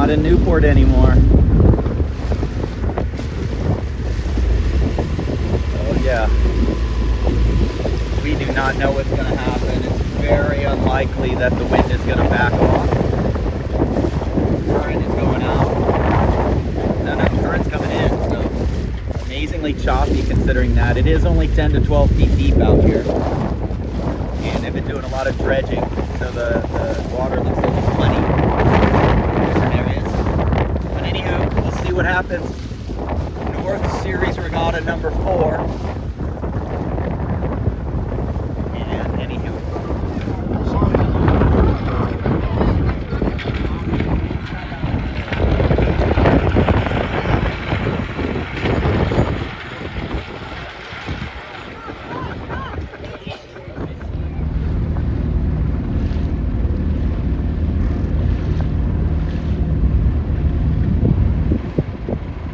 not in Newport anymore. Oh yeah. We do not know what's going to happen. It's very unlikely that the wind is going to back off. Current is going out. No, current's coming in. So amazingly choppy considering that. It is only 10 to 12 feet deep out here. And they've been doing a lot of dredging. So the water looks a little muddy in different areas. But anywho, we'll see what happens. North Series Regatta number 4.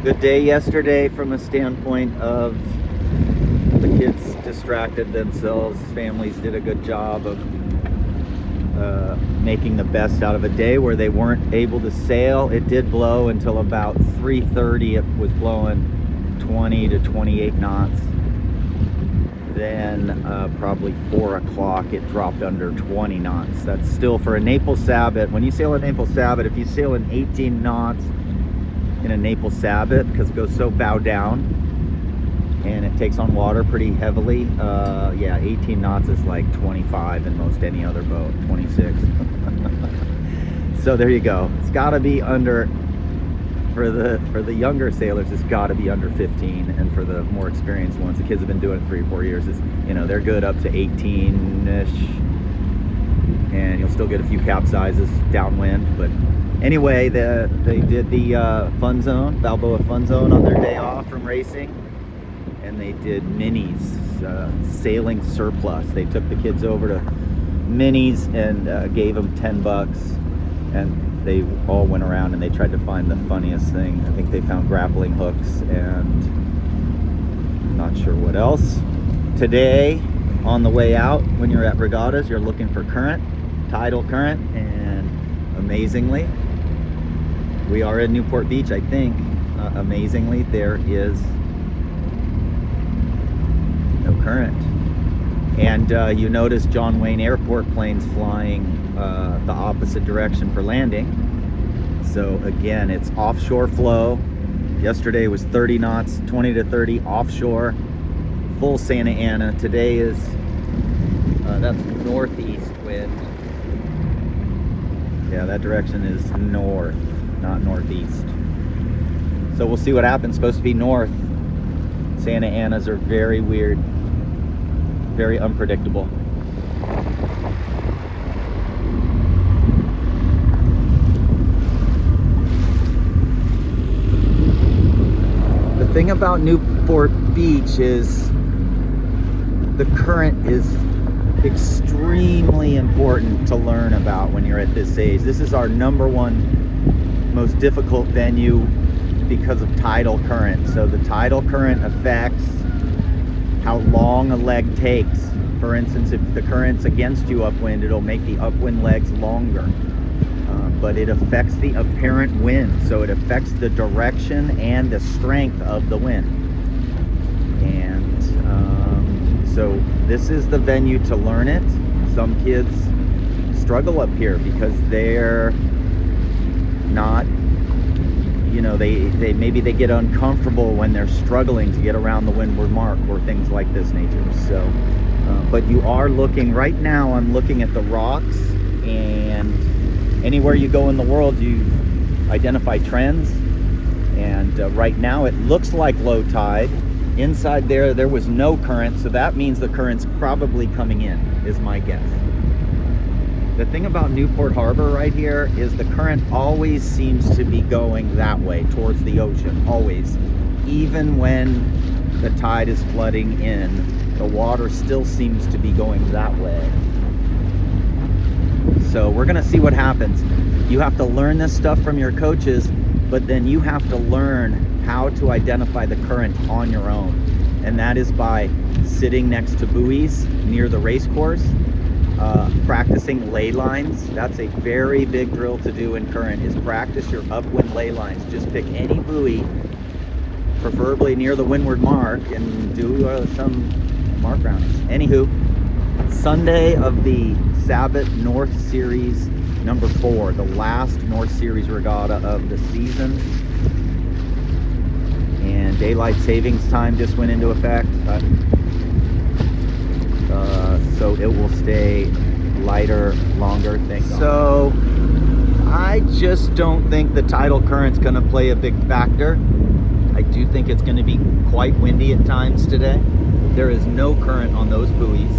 Good day yesterday from a standpoint of the kids distracted themselves. Families did a good job of making the best out of a day where they weren't able to sail. It did blow until about 3:30. It was blowing 20 to 28 knots. Then probably 4 o'clock it dropped under 20 knots. That's still for a Naples Sabot. When you sail a Naples Sabot, if you sail in 18 knots in a Naples Sabot, because it goes so bow down and it takes on water pretty heavily, yeah, 18 knots is like 25 in most any other boat, 26. So there you go. It's got to be under, for the younger sailors, it's got to be under 15, and for the more experienced ones, the kids have been doing it 3 or 4 years, it's, you know, they're good up to 18ish, and you'll still get a few capsizes downwind. But anyway, they did the fun zone, Balboa Fun Zone, on their day off from racing, and they did Minis, sailing surplus. They took the kids over to Minis and gave them $10, and they all went around and they tried to find the funniest thing. I think they found grappling hooks and I'm not sure what else. Today, on the way out, when you're at regattas, you're looking for current, tidal current, and amazingly, we are in Newport Beach, I think. Amazingly, there is no current. And you notice John Wayne Airport planes flying the opposite direction for landing. So again, it's offshore flow. Yesterday was 30 knots, 20 to 30 offshore, full Santa Ana. Today is, that's northeast wind. Yeah, that direction is north, not northeast. So we'll see what happens. Supposed to be north. Santa Anas are very weird, very unpredictable. The thing about Newport Beach is the current is extremely important to learn about when you're at this age. This is our #1 most difficult venue because of tidal current. So the tidal current affects how long a leg takes. For instance, if the current's against you upwind, it'll make the upwind legs longer. But it affects the apparent wind, so it affects the direction and the strength of the wind. And so this is the venue to learn it. Some kids struggle up here because they're not, you know, they maybe they get uncomfortable when they're struggling to get around the windward mark or things like this nature. So but you are looking right now, I'm looking at the rocks, and anywhere you go in the world you identify trends, and right now it looks like low tide. Inside there was no current, so that means the current's probably coming in, is my guess. The thing about Newport Harbor right here is the current always seems to be going that way, towards the ocean, always. Even when the tide is flooding in, the water still seems to be going that way. So we're gonna see what happens. You have to learn this stuff from your coaches, but then you have to learn how to identify the current on your own. And that is by sitting next to buoys near the race course practicing lay lines. That's a very big drill to do in current, is practice your upwind lay lines. Just pick any buoy, preferably near the windward mark, and do some mark roundings. Anywho, Sunday of the Sabot North Series number 4, the last North Series regatta of the season. And daylight savings time just went into effect. So it will stay lighter longer. So I just don't think the tidal current's going to play a big factor. I do think it's going to be quite windy at times today. There is no current on those buoys.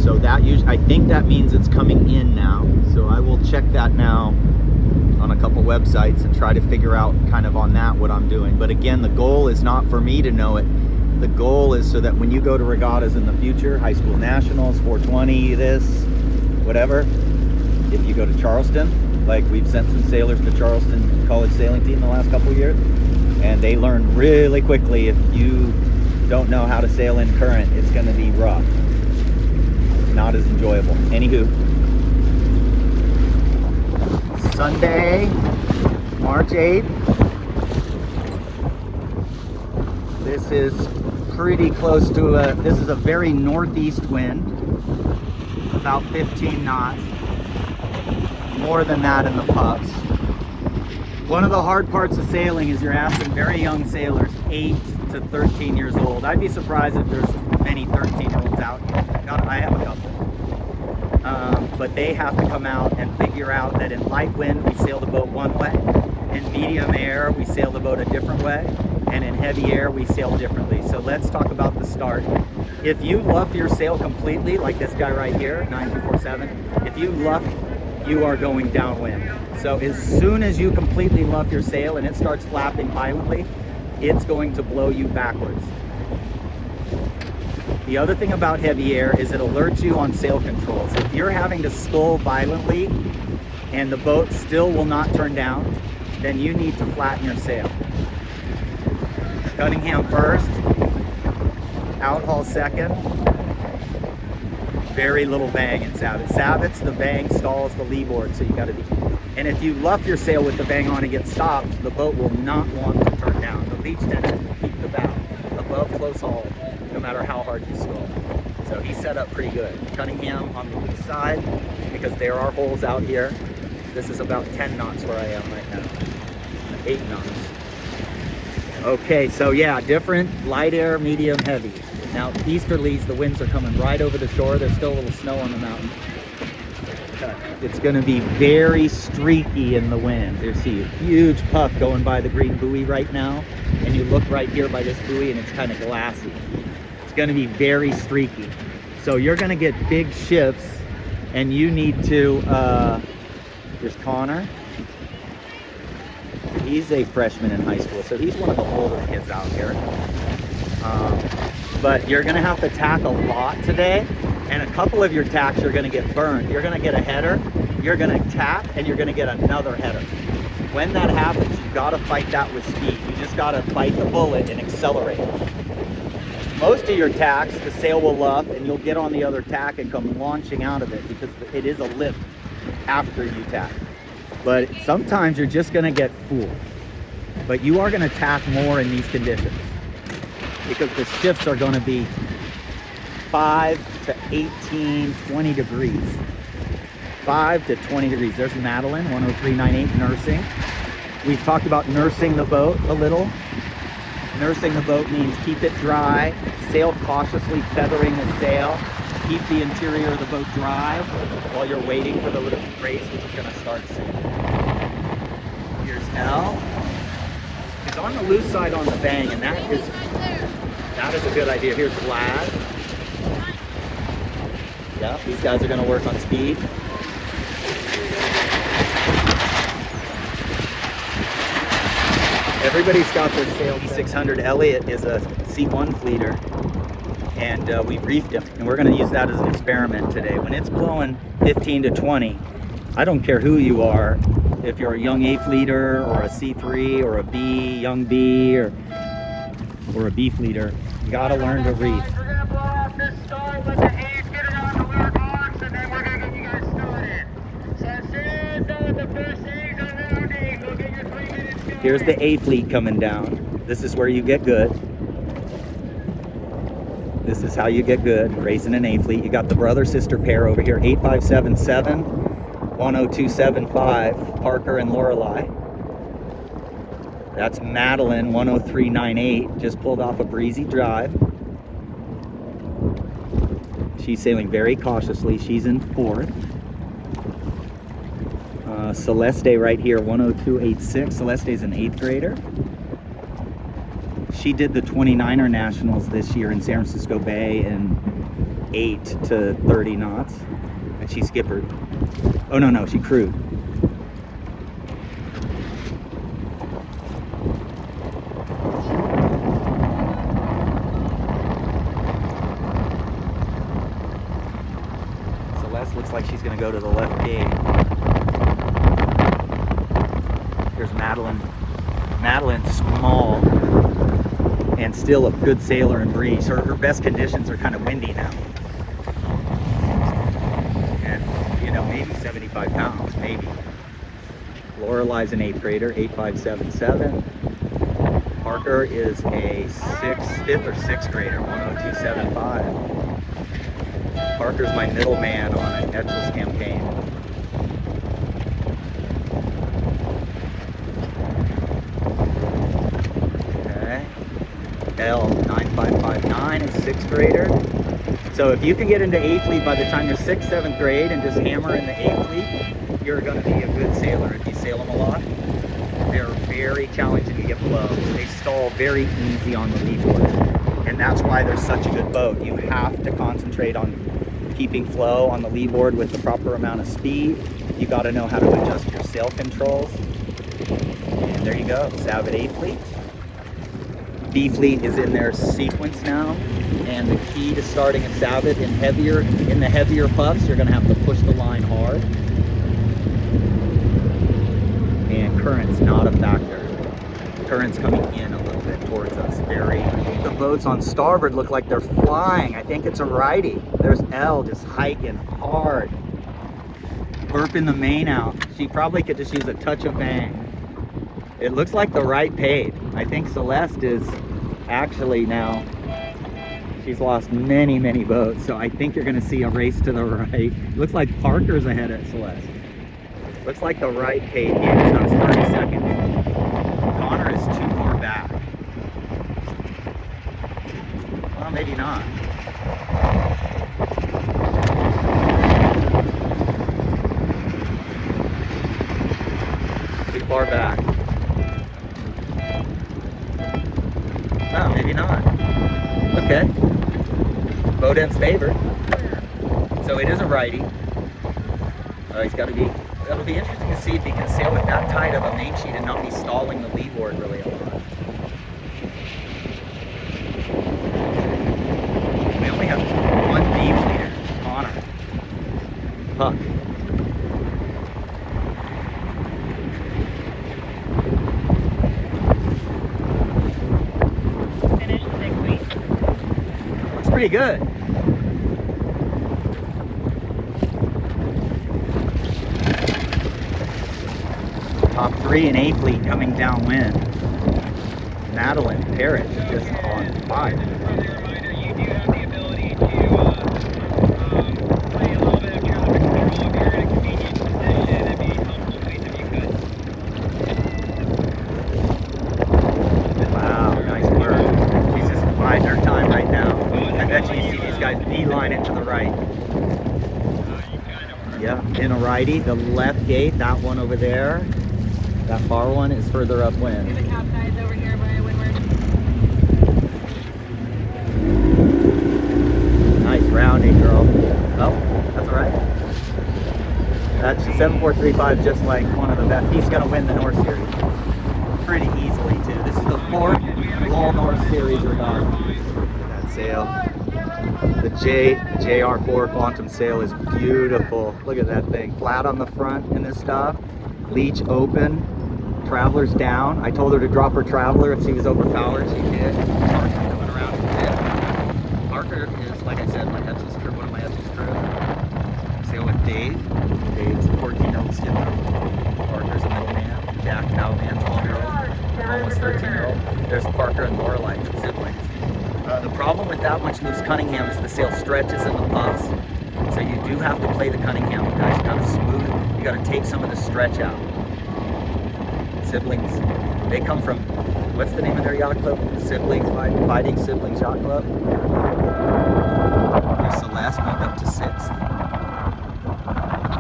So that I think that means it's coming in now. So I will check that now on a couple websites and try to figure out kind of on that what I'm doing. But again, the goal is not for me to know it. The goal is so that when you go to regattas in the future, high school nationals, 420, this, whatever, if you go to Charleston, like we've sent some sailors to Charleston college sailing team the last couple of years, and they learn really quickly. If you don't know how to sail in current, it's going to be rough. Not as enjoyable. Anywho, Sunday, March 8th. This is pretty close to this is a very northeast wind, about 15 knots. More than that in the puffs. One of the hard parts of sailing is you're asking very young sailors, 8 to 13 years old. I'd be surprised if there's many 13-year-olds out here. I have a couple. But they have to come out and figure out that in light wind, we sail the boat one way. In medium air, we sail the boat a different way. And in heavy air, we sail differently. So let's talk about the start. If you luff your sail completely, like this guy right here, 9247, if you luff, you are going downwind. So as soon as you completely luff your sail and it starts flapping violently, it's going to blow you backwards. The other thing about heavy air is it alerts you on sail controls. If you're having to scull violently and the boat still will not turn down, then you need to flatten your sail. Cunningham first, outhaul second. Very little bang in Sabot. Sabot's the bang stalls the leeboard, so you got to be. And if you luff your sail with the bang on and get stopped, the boat will not want to turn down. The leech tension will keep the bow above close haul, no matter how hard you scull. So he's set up pretty good. Cunningham on the lee side, because there are holes out here. This is about 10 knots where I am right now. 8 knots. Okay, so yeah, different light air, medium, heavy. Now easterlies, the winds are coming right over the shore. There's still a little snow on the mountain. It's going to be very streaky in the wind. You see a huge puff going by the green buoy right now, and you look right here by this buoy and it's kind of glassy. It's going to be very streaky. So you're going to get big shifts, and you need to, there's Connor. He's a freshman in high school, so he's one of the older kids out here. But you're going to have to tack a lot today, and a couple of your tacks are going to get burned. You're going to get a header, you're going to tack, and you're going to get another header. When that happens, you've got to fight that with speed. You just got to bite the bullet and accelerate. Most of your tacks, the sail will luff, and you'll get on the other tack and come launching out of it, because it is a lift after you tack. But sometimes you're just going to get fooled. But you are going to tack more in these conditions, because the shifts are going to be 5 to 18, 20 degrees. 5 to 20 degrees. There's Madeline, 10398 nursing. We've talked about nursing the boat a little. Nursing the boat means keep it dry, sail cautiously, feathering the sail, keep the interior of the boat dry while you're waiting for the race, which is going to start soon. Here's L. It's on the loose side on the bang, and that is a good idea. Here's Vlad. Yeah, these guys are going to work on speed. Everybody's got their sail. 600 Elliott is a C1 fleeter, and we reefed him, and we're going to use that as an experiment today. When it's blowing 15 to 20, I don't care who you are, if you're a young A fleeter or a C3 or a B, young B, or a B fleeter, you got to learn to reef. We're going to blow off this start. Let the A's get around the leeward Here's the A fleet coming down. This is where you get good. This is how you get good, racing an A fleet. You got the brother-sister pair over here, 8577, 10275, Parker and Lorelei. That's Madeline, 10398, just pulled off a breezy drive. She's sailing very cautiously. She's in fourth. Celeste right here, 10286. Celeste's an 8th grader. She did the 29er Nationals this year in San Francisco Bay in 8 to 30 knots. And she skippered. Oh, no, she crewed. Celeste looks like she's going to go to the left gate. Here's Madeline. Madeline's small and still a good sailor in breeze. Her best conditions are kind of windy now. And, you know, maybe 75 pounds, maybe. Lorelei's an 8th grader, 8577. Parker is a 5th or 6th grader, 10275. Parker's my middleman on an Etchells campaign. L9559 is 6th grader. So if you can get into A fleet by the time you're 6th, 7th grade and just hammer in the A fleet, you're going to be a good sailor if you sail them a lot. They're very challenging to get below. They stall very easy on the leadboard. And that's why they're such a good boat. You have to concentrate on keeping flow on the leadboard with the proper amount of speed. You got to know how to adjust your sail controls. And there you go, Sabot A fleet. B fleet is in their sequence now, and the key to starting a Sabot in the heavier puffs, you're going to have to push the line hard. And current's not a factor. Current's coming in a little bit towards us. The boats on starboard look like they're flying. I think it's a righty. There's Elle just hiking hard, burping the main out. She probably could just use a touch of bang. It looks like the right paid. I think Celeste is actually now, she's lost many, many boats. So I think you're going to see a race to the right. Looks like Parker's ahead of Celeste. Looks like the right paid here. So it's 30 seconds. Connor is too far back. Well, maybe not. Too far back. Oh, maybe not. Okay. Boat ends favored. So it is a righty. He's got to be. It'll be interesting to see if he can sail with that tight of a main sheet and not be stalling the leadboard really a lot. We only have one B fleeter, Connor. Puck. Looks pretty good. Top 3 in A fleet coming downwind. Madeline Parrott is just on fire. You do have the ability to play a little bit of traffic control if you're in a convenient position. That'd be helpful, please, if you could. Wow, nice work. She's just biding her time right now. I bet you see these guys beeline it to the right. Yeah, in a righty, the left gate, that one over there. That far one is further upwind. The capsize over here by windward. Nice rounding, girl. Oh, that's all right. That's 7435, just like one of the best. He's going to win the North Series pretty easily, too. This is the 4th Lowell North Series regatta. That sail. The JR4 Quantum sail is beautiful. Look at that thing. Flat on the front in this stuff. Leech open. Traveler's down. I told her to drop her traveler if she was overpowered. She did. Parker coming around a bit. Parker is, like I said, my Etchells crew, one of my Etchells crew. Sail with Dave. Dave's a 14-year-old skipper. Parker's a middleman. Jack, cowman, 12-year-old. almost 13-year-old. There's Parker and Lorelai, two siblings. The problem with that much loose Cunningham is the sail stretches in the puffs. So you do have to play the Cunningham, guys. You gotta smooth, you gotta take some of the stretch out. Siblings, they come from, what's the name of their yacht club? Siblings, Fighting Siblings Yacht Club. There's Celeste, moved up to 6th.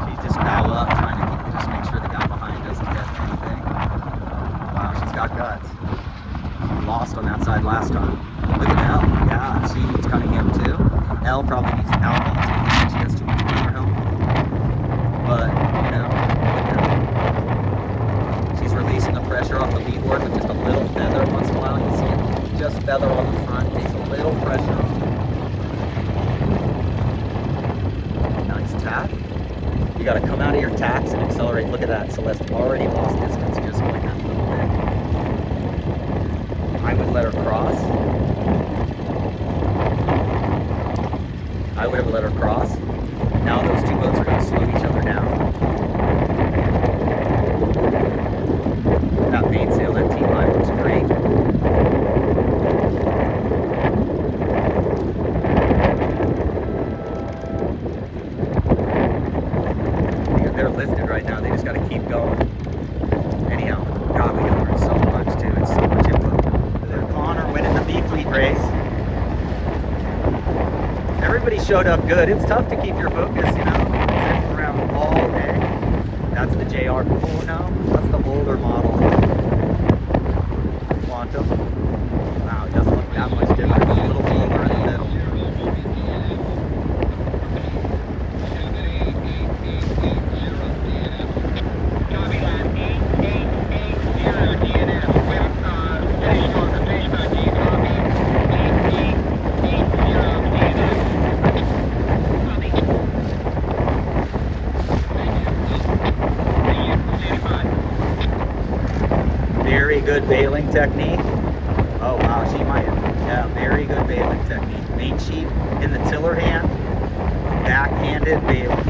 She's just bow up, trying to just make sure the guy behind doesn't get anything. Wow, she's got guts. She lost on that side last time. Look at Elle. Yeah, she needs Cunningham too. Elle probably needs alcohol too. She has too much for help. But, you know, she's releasing the pressure off the leadboard with just a little feather once in a while. You see it? Just feather on the front, takes a little pressure. Nice tack. You got to come out of your tacks and accelerate. Look at that. Celeste already lost distance just going that little bit. I would let her cross. I would have let her cross. Now those two boats are going to slow each other down. That mainsail, that T5 looks great. They're lifted right now. They just got to keep going. Anyhow, God, we got to learn so much too. It's so much info. There's Connor winning the B Fleet race. Everybody showed up good. It's tough to keep your focus, you know, sitting around all day. That's the JR. Oh no, that's the older model. Quantum. Wow, it doesn't look that much different. It's a little older in the middle. Very good bailing technique. Oh wow, she might have. Yeah, very good bailing technique. Main sheet in the tiller hand, backhanded bailing.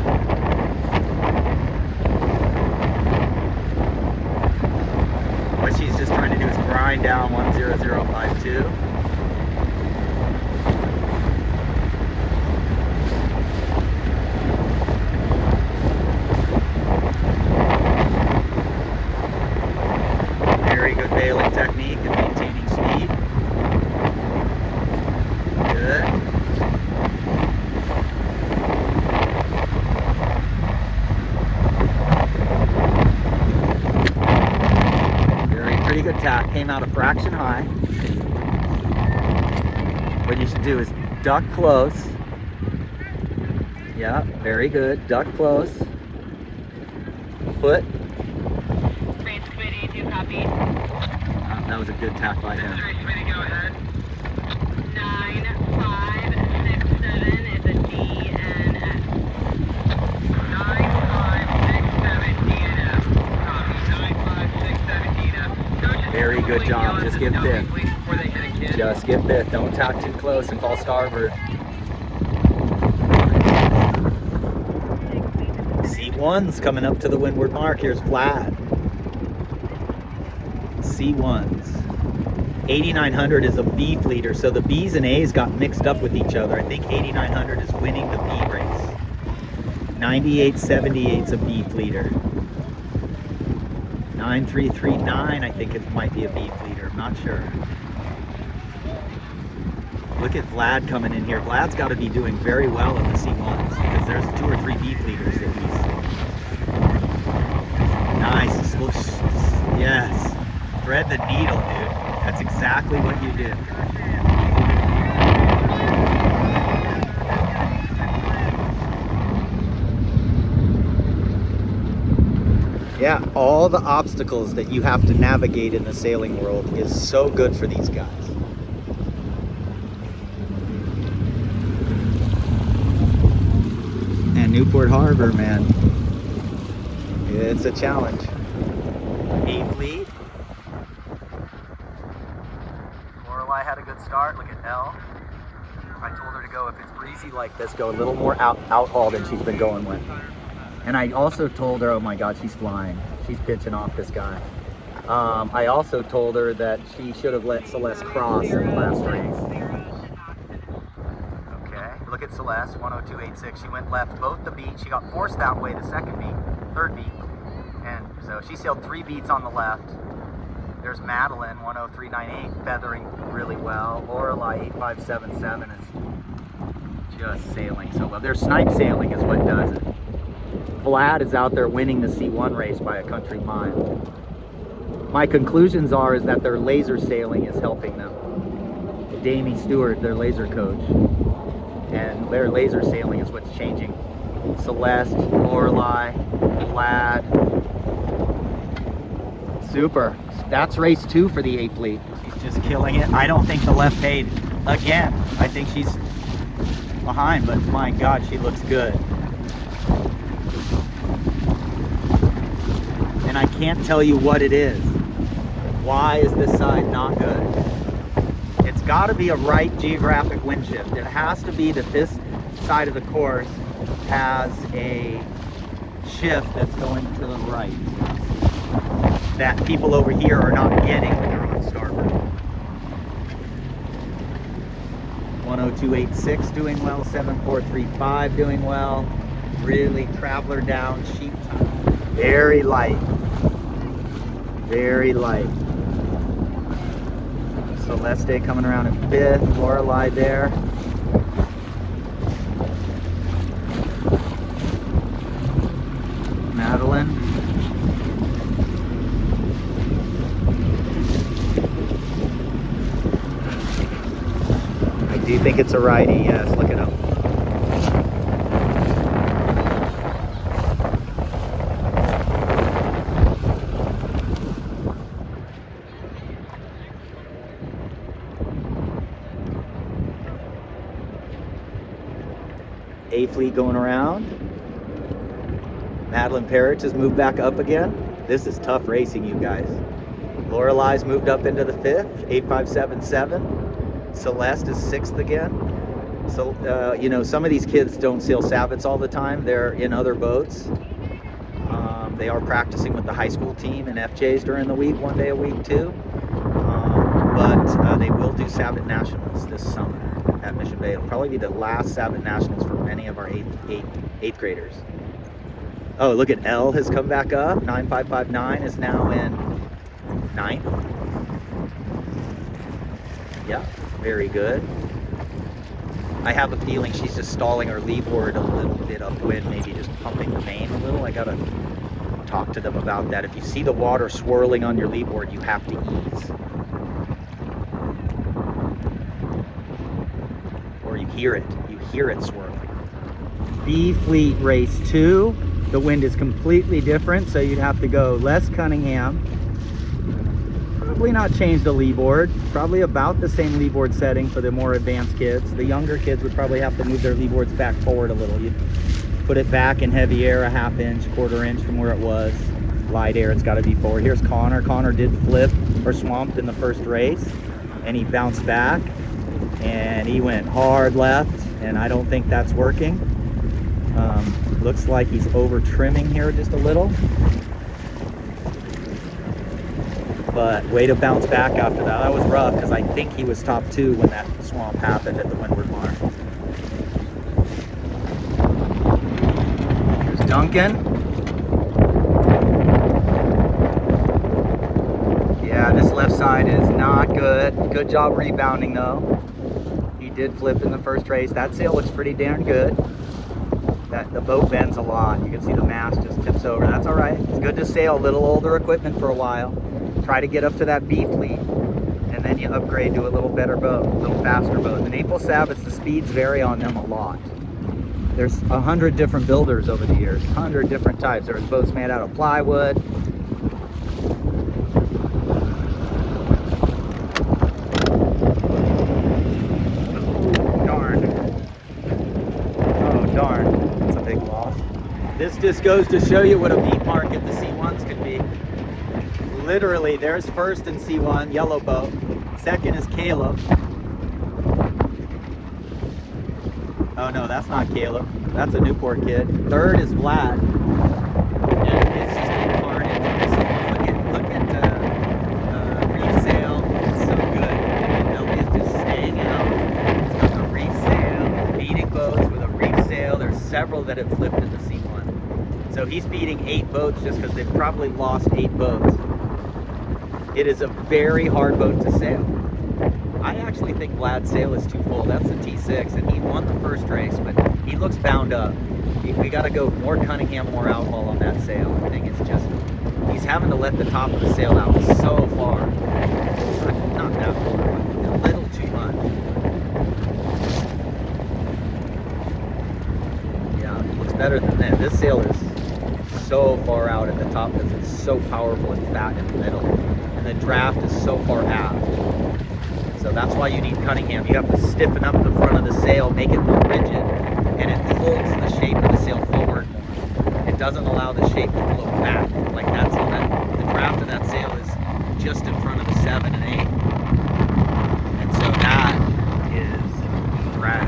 What she's just trying to do is grind down 10052. Bailing technique and maintaining speed. Good. Pretty good tack. Came out a fraction high. What you should do is duck close. Yeah, very good. Duck close. Foot. Race committee, 2 copies. That was a good tack by him. Race committee, go ahead. 9567 is a D and F. 9567 DNF. Copy. 9567 DNF. Very good job. Just get fit. Before they hit a kid. Just get fit. Don't tack too close and fall starboard. C1's coming up to the windward mark. Here's flat. C1's. 8900 is a B fleeter, so the B's and A's got mixed up with each other. I think 8900 is winning the B race. 9878 is a B fleeter. 9339, I think it might be a B fleeter. I'm not sure. Look at Vlad coming in here. Vlad's got to be doing very well in the C1s because there's 2 or 3 B fleeters that he's. Nice. Yes. Thread the needle, dude. That's exactly what you do. Yeah, all the obstacles that you have to navigate in the sailing world is so good for these guys. And Newport Harbor, man, it's a challenge. B fleet. Lorelai had a good start. Look at Elle. I told her to go, if it's breezy like this, go a little more out haul than she's been going with. And I also told her, oh my God, she's flying. She's pitching off this guy. I also told her that she should have let Celeste cross in the last race. Okay, look at Celeste, 102.86. She went left both the beat. She got forced that way the second beat, third beat. And so she sailed 3 beats on the left. There's Madeline, 103.98, feathering really well. Lorelei, 8577 is just sailing so well. Their snipe sailing is what does it. Vlad is out there winning the C1 race by a country mile. My conclusions is that their laser sailing is helping them. Damie Stewart, their laser coach, and their laser sailing is what's changing. Celeste, Lorelei, Vlad. Super. That's race 2 for the A fleet. She's just killing it. I don't think the left paid again. I think she's behind, but my God, she looks good. And I can't tell you what it is. Why is this side not good? It's got to be a right geographic wind shift. It has to be that this side of the course has a shift that's going to the right that people over here are not getting when they're on starboard. 102.86 doing well, 7435 doing well. Really traveler down, sheep time. Very light. Very light. Celeste coming around in 5th, Lorelei there. Madeline. I do think it's a righty, yes, look at him. A fleet going around. Madeline Parrish has moved back up again. This is tough racing, you guys. Lorelei's moved up into the 5th, 8577. Celeste is 6th again. So, you know, some of these kids don't sail Sabots all the time. They're in other boats. They are practicing with the high school team and FJs during the week, 1 day a week too. But they will do Sabot Nationals this summer at Mission Bay. It'll probably be the last Sabot Nationals for many of our eighth graders. Oh, look at L has come back up. 9559 is now in 9th. Yeah, very good. I have a feeling she's just stalling her leeboard a little bit upwind, maybe just pumping the main a little. I gotta talk to them about that. If you see the water swirling on your leeboard, you have to ease. Or you hear it swirling. B fleet race 2. The wind is completely different, so you'd have to go Les Cunningham. Probably not change the leeboard. Probably about the same leeboard setting for the more advanced kids. The younger kids would probably have to move their leeboards back forward a little. You'd put it back in heavy air, a ½ inch, quarter inch from where it was. Light air, it's got to be forward. Here's Connor. Connor did flip or swamped in the first race, and he bounced back, and he went hard left, and I don't think that's working. Looks like he's over trimming here just a little. But way to bounce back after that. That was rough because I think he was top 2 when that swamp happened at the Windward Mark. Here's Duncan. Yeah, this left side is not good. Good job rebounding though. He did flip in the first race. That sail looks pretty darn good. The boat bends a lot. You can see the mast just tips over. That's all right. It's good to sail a little older equipment for a while. Try to get up to that B fleet, and then you upgrade to a little better boat, a little faster boat. The Naples Sabots, the speeds vary on them a lot. There's 100 different builders over the years, 100 different types. There's boats made out of plywood. This just goes to show you what a beat market the C1s could be. Literally, there's first in C1, yellow boat. Second is Caleb. Oh no, that's not Caleb. That's a Newport kid. Third is Vlad. And it's just a carnage. Look at several that have flipped in the C1. So he's beating 8 boats just because they've probably lost 8 boats. It is a very hard boat to sail. I actually think Vlad's sail is too full. That's the T6, and he won the first race, but he looks bound up. We got to go more Cunningham, more alcohol on that sail. I think it's just, he's having to let the top of the sail out so far. Not that full, but a little too much. Yeah, it looks better than that. This sail is so far out at the top because it's so powerful and fat in the middle. And the draft is so far aft. So that's why you need Cunningham. You have to stiffen up the front of the sail, make it more rigid, and it holds the shape of the sail forward more. It doesn't allow the shape to float back. Like that's all that, the draft of that sail is just in front of the 7 and 8. And so that is drag.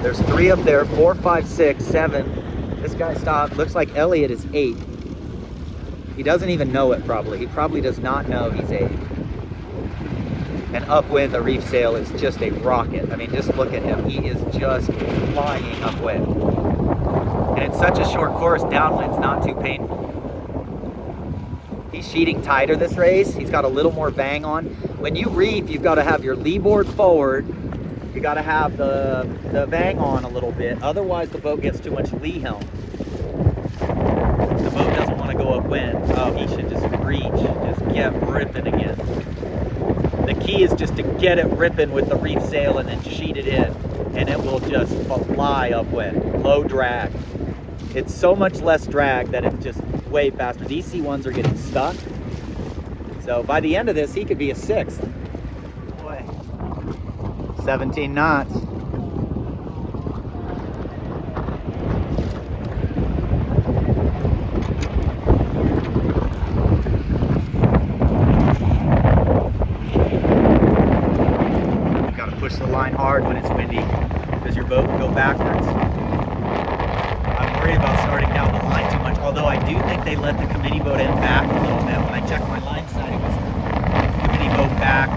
There's 3 up there, 4, 5, 6, 7. This guy stopped. Looks like Elliot is 8. He doesn't even know it probably. He probably does not know he's 8. And upwind, the reef sail is just a rocket. I mean, just look at him. He is just flying upwind. And it's such a short course, downwind's not too painful. He's sheeting tighter this race. He's got a little more bang on. When you reef, you've got to have your lee board forward. You got to have the bang on a little bit. Otherwise, the boat gets too much lee helm. The boat doesn't want to go upwind. Oh, he should just reach, just get ripping again. The key is just to get it ripping with the reef sail and then sheet it in, and it will just fly upwind. Low drag. It's so much less drag that it's just way faster. These C1s are getting stuck. So by the end of this, he could be a 6th. Boy. 17 knots. Push the line hard when it's windy because your boat will go backwards. I'm worried about starting down the line too much, although I do think they let the committee boat end back a little bit. When I checked my line side, it was committee boat back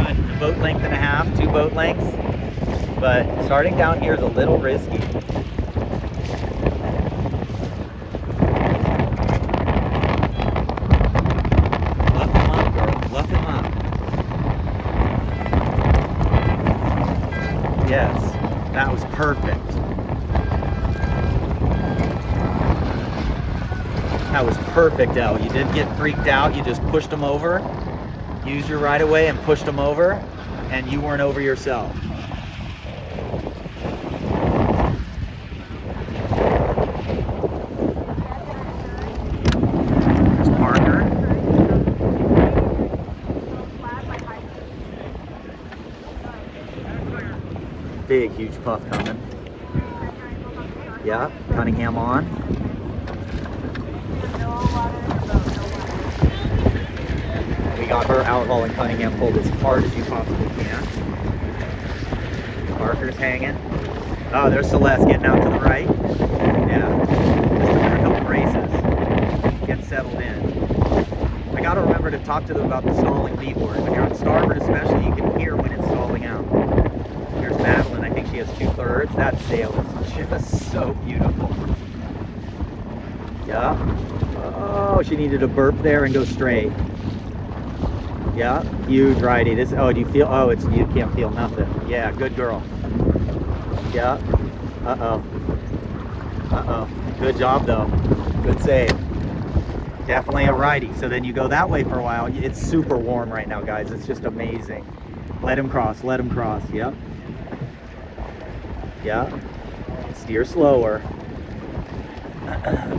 a boat length and a half, 2 boat lengths. But starting down here is a little risky. Luff him up, girl. Luff him up. Yes, that was perfect. That was perfect, El. You didn't get freaked out. You just pushed them over. Used your right of way and pushed them over, and you weren't over yourself. There's Parker. Big, huge puff coming. Yeah, Cunningham on. We got her outhaul and Cunningham pulled as hard as you possibly can. Parker's hanging. Oh, there's Celeste getting out to the right. Yeah, just took her a couple races. Get settled in. I gotta remember to talk to them about the stalling leadboard. When you're on starboard especially, you can hear when it's stalling out. Here's Madeline. I think she has 2/3. That sail is just so beautiful. Yeah. Oh, she needed a burp there and go straight. Yeah, huge righty. This. Oh, do you feel? Oh, it's you can't feel nothing. Yeah, good girl. Yeah. Uh-oh. Uh-oh. Good job though. Good save. Definitely a righty. So then you go that way for a while. It's super warm right now, guys. It's just amazing. Let him cross. Let him cross. Yep. Yeah. Steer slower.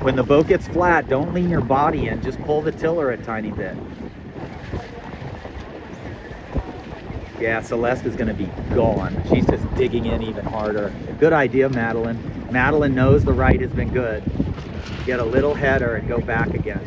When the boat gets flat, don't lean your body in. Just pull the tiller a tiny bit. Yeah, Celeste is going to be gone. She's just digging in even harder. Good idea, Madeline. Madeline knows the right has been good. Get a little header and go back again.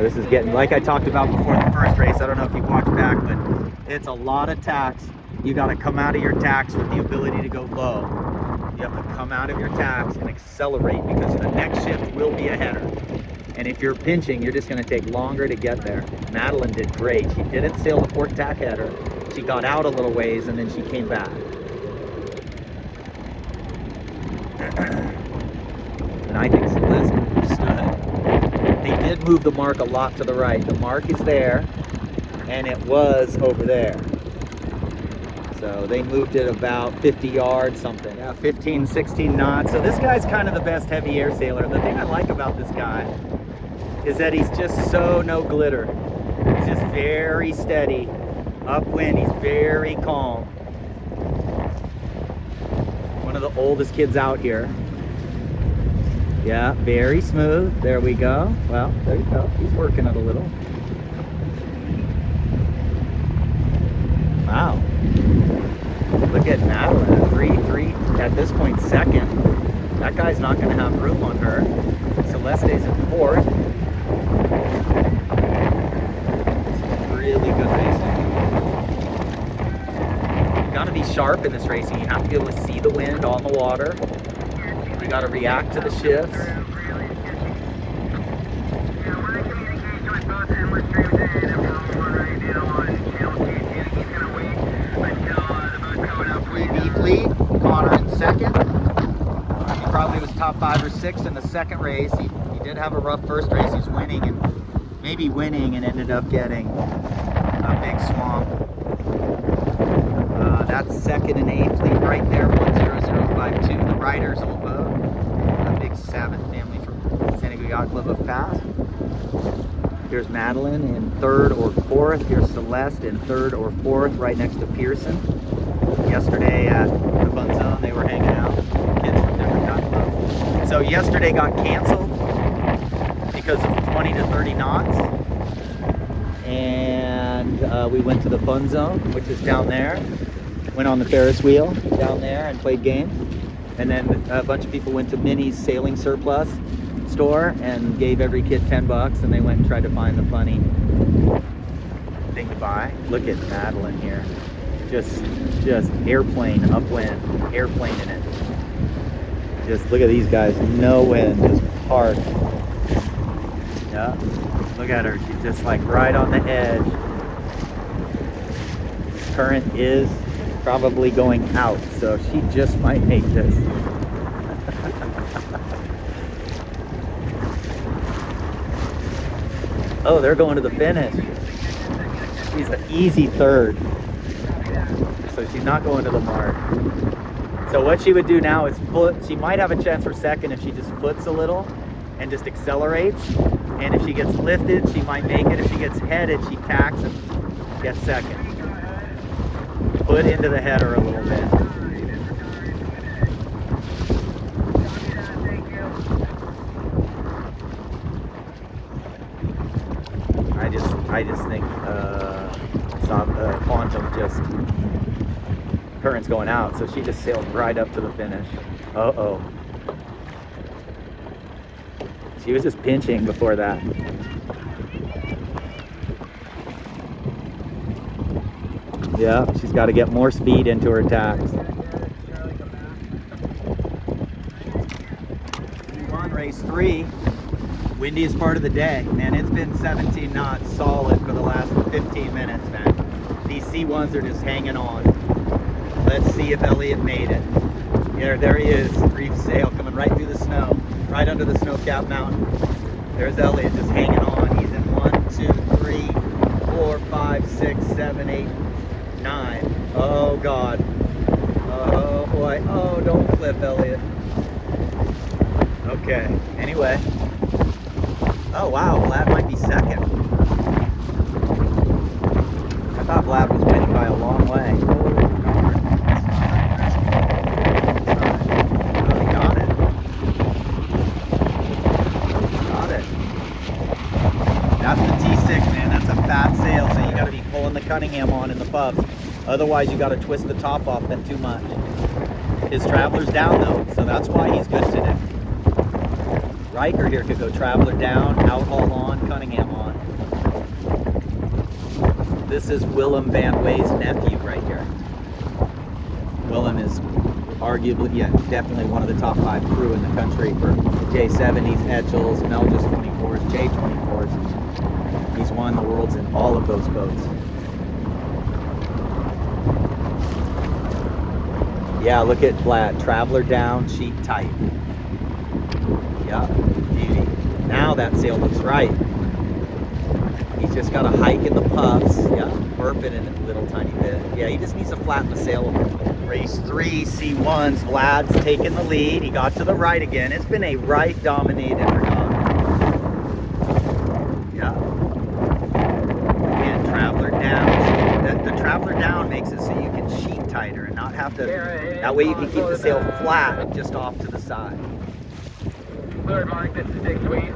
This is getting, like I talked about before the first race, I don't know if you watched back, but it's a lot of tacks. You got to come out of your tacks with the ability to go low. You have to come out of your tacks and accelerate because the next shift will be a header. And if you're pinching, you're just going to take longer to get there. Madeline did great. She didn't sail the port tack header. She got out a little ways and then she came back. And I think Celeste stood. They did move the mark a lot to the right. The mark is there, and it was over there. So they moved it about 50 yards, something. Yeah, 15, 16 knots. So this guy's kind of the best heavy air sailor. The thing I like about this guy is that he's just so no glitter. He's just very steady. Upwind, he's very calm. One of the oldest kids out here. Yeah, very smooth. There we go. Well, there you go. He's working it a little. Wow. Look at Madeline, 3-3 at this point, second. That guy's not going to have room on her. Celeste's in fourth. Really good racing. You got to be sharp in this racing. You have to be able to see the wind on the water. You got to react to the shifts. Connor in second. He probably was top 5 or 6 in the second race. He did have a rough first race. He's winning and maybe winning and ended up getting a big swamp. That's second in A fleet right there, 10052. The Riders old boat. A big Sabot family from San Diego Yacht Club of Pass. Here's Madeline in third or fourth. Here's Celeste in third or fourth, right next to Pearson. Yesterday at the Fun Zone, they were hanging out, kids from different yacht clubs. So yesterday got canceled because of 20 to 30 knots, and we went to the Fun Zone, which is down there. Went on the Ferris wheel down there and played games, and then a bunch of people went to Minnie's Sailing Surplus store and gave every kid $10, and they went and tried to find the funny thing to buy. Look at Madeline here. Just airplane upwind, airplane in it. Just look at these guys, no wind, just parked. Yeah, look at her, she's just like right on the edge. Current is probably going out, so she just might make this. Oh, they're going to the finish. She's an easy third. So she's not going to the mark. So what she would do now is foot. She might have a chance for second if she just foots a little and just accelerates. And if she gets lifted, she might make it. If she gets headed, she tacks and gets second. Foot into the header a little bit. I just think Quantum just. Current's going out, so she just sailed right up to the finish. Uh-oh. She was just pinching before that. Yeah, she's got to get more speed into her tacks. We're on race 3. Windiest part of the day. Man, it's been 17 knots solid for the last 15 minutes, man. These C1s are just hanging on. Let's see if Elliot made it. Yeah, there he is, reef sail coming right through the snow, right under the snow-capped mountain. There's Elliot just hanging on. He's in 1, 2, 3, 4, 5, 6, 7, 8, 9. Oh God. Oh boy. Oh, don't flip, Elliot. Okay. Anyway. Oh wow, Vlad might be second. I thought Vlad was winning by a long way. That's the T6, man. That's a fat sail, so you got to be pulling the Cunningham on in the pubs. Otherwise, you got to twist the top off them too much. His Traveler's down, though, so that's why he's good today. Riker here could go Traveler down, Outhaul on, Cunningham on. This is Willem Van Wey's nephew right here. Willem is arguably, yeah, definitely one of the top 5 crew in the country for J70s, Etchels, Melges 24s, J24s. He's won the worlds in all of those boats. Yeah, look at flat, traveler down, sheet tight. Yeah, beauty. Now that sail looks right. He's just got a hike in the puffs. Yeah, burping in a little tiny bit. Yeah, he just needs to flatten the sail a little bit. Race 3, C1s. Vlad's taking the lead. He got to the right again. It's been a right-dominated regatta. Yeah. And traveler down. The traveler down makes it so you can sheet tighter and not have to. That way you can keep the sail flat just off to the side. Third mark, this is Dick Sweet.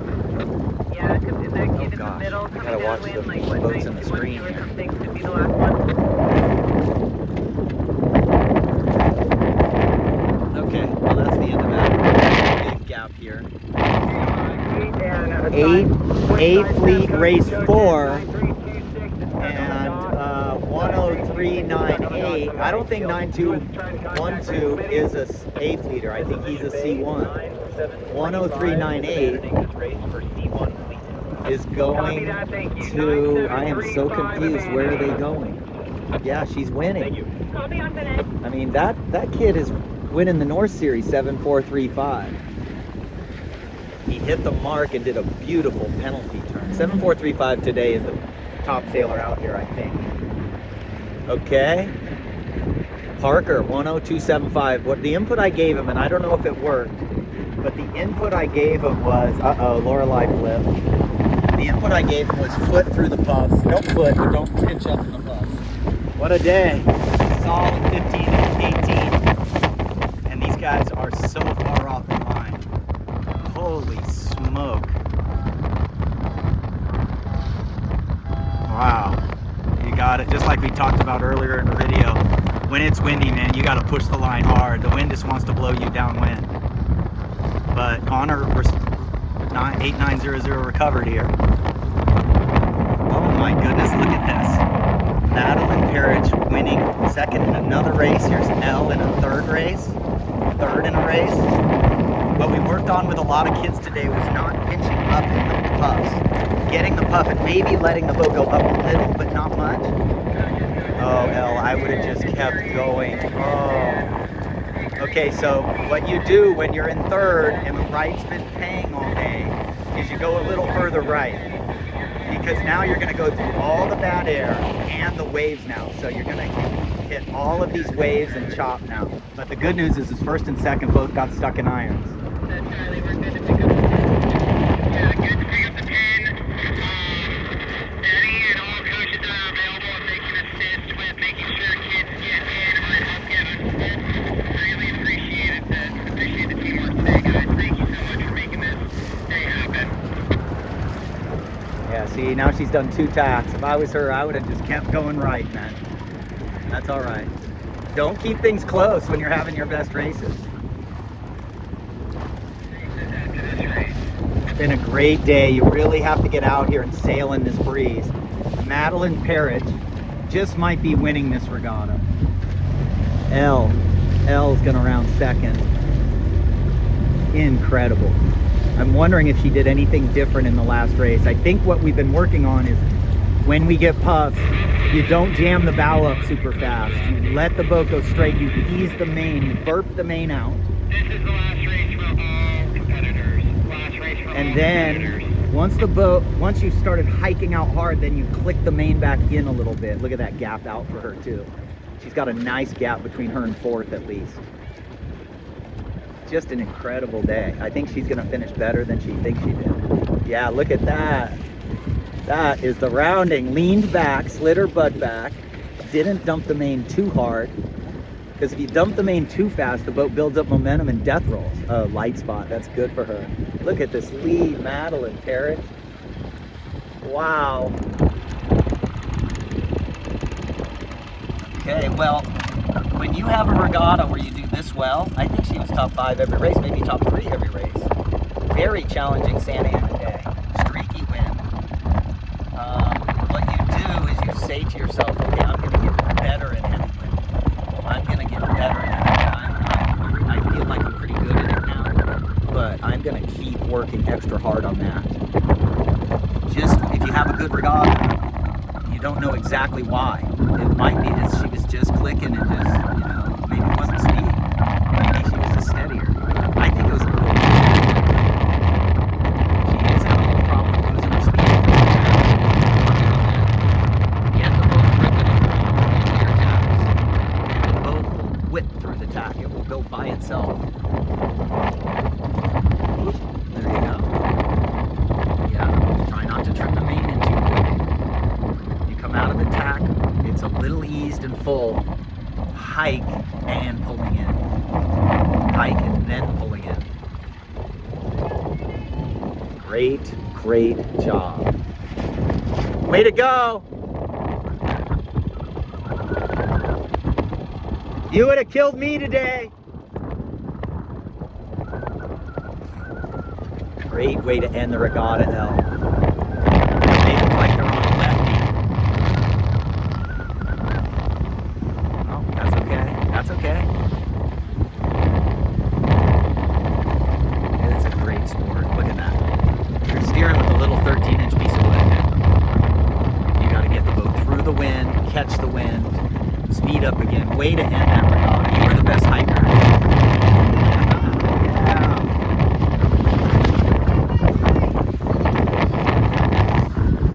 Yeah, because that kid in the gosh, middle I coming gotta watch downwind, the like what, boats on the 92 screen or here. something could be the last one. Okay, well that's the end of that big gap here. A fleet race 4 and 103.98. I don't think 9212 is a A fleeter. I think he's a C1. 103.98 is going to. I am so confused. Where are they going? Yeah, she's winning. I'll be on finish. I mean that kid is winning the North Series 7435. He hit the mark and did a beautiful penalty turn. 7435 today is the top sailor out here, I think. Okay. Parker 10275. What the input I gave him, and I don't know if it worked, but the input I gave him was Lorelei flip. The input I gave him was foot through the puffs. Don't foot, but don't pinch up in the puffs. What a day. Solid 15 and 18. And these guys are so far off the line. Holy smoke. Wow. You got it. Just like we talked about earlier in the video. When it's windy, man, you got to push the line hard. The wind just wants to blow you downwind. But Honor 8900 recovered here. Oh my goodness, look at this. Madeline Parrish winning second in another race. Here's Elle in a third race. Third in a race. What we worked on with a lot of kids today was not pinching up in the puffs. Getting the puff and maybe letting the boat go up a little, but not much. Oh, Elle, I would have just kept going. Oh. Okay, so what you do when you're in third and the right's been paying all day is you go a little further right. Because now you're gonna go through all the bad air and the waves now. So you're gonna hit all of these waves and chop now. But the good news is first and second both got stuck in irons. Charlie, we're good to pick up. Yeah, good to pick up the 10. Daddy and all coaches are available and they can assist with making sure kids get in or help get assist. Really appreciate it. Appreciate the teamwork today, guys. Thank you so much for making this day happen. Yeah, see, now she's done 2 tacks. If I was her, I would have just kept going right, man. That's all right. Don't keep things close when you're having your best races. It's been a great day. You really have to get out here and sail in this breeze. Madeline Parrish just might be winning this regatta. Elle's gonna round second. Incredible. I'm wondering if she did anything different in the last race. I think what we've been working on is when we get puffs, you don't jam the bow up super fast. You let the boat go straight. You ease the main. You burp the main out. This is the last race for all competitors. Last race for all And then competitors. once you started hiking out hard, then you click the main back in a little bit. Look at that gap out for her too. She's got a nice gap between her and fourth at least. Just an incredible day. I think she's gonna finish better than she thinks she did. Yeah, look at that. That is the rounding. Leaned back, slid her butt back, didn't dump the main too hard. Because if you dump the main too fast, the boat builds up momentum and death rolls. Oh, light spot, that's good for her. Look at this lead, Madeline Parrish. Wow. Okay, well, when you have a regatta where you do this well, I think she was top 5 every race, maybe top 3 every race. Very challenging Santa Ana day. Streaky wind. What you do is you say to yourself, okay, I'm going to get better at headwind. I'm going to get better at headwind. I'm working extra hard on that. Just, if you have a good regatta, you don't know exactly why. It might be that she was just clicking and just, you know, maybe it wasn't speed. Maybe she was just steadier. I think it was a little. She is having a little problem losing her speed. Get the boat ripping into your tacks. And the boat will whip through the tack. It will go by itself. There you go. Yeah, try not to trim the main in too quick. You come out of the tack, it's a little eased and full. Hike and pulling in. Hike and then pulling in. Great, great job. Way to go! You would have killed me today. Great way to end the regatta, Elle. They look like they're on a lefty. Oh, that's okay. That's okay. It's a great sport. Look at that. You're steering with a little 13-inch piece of wood. You got to get the boat through the wind, catch the wind, speed up again. Way to end that regatta. You were the best hiker.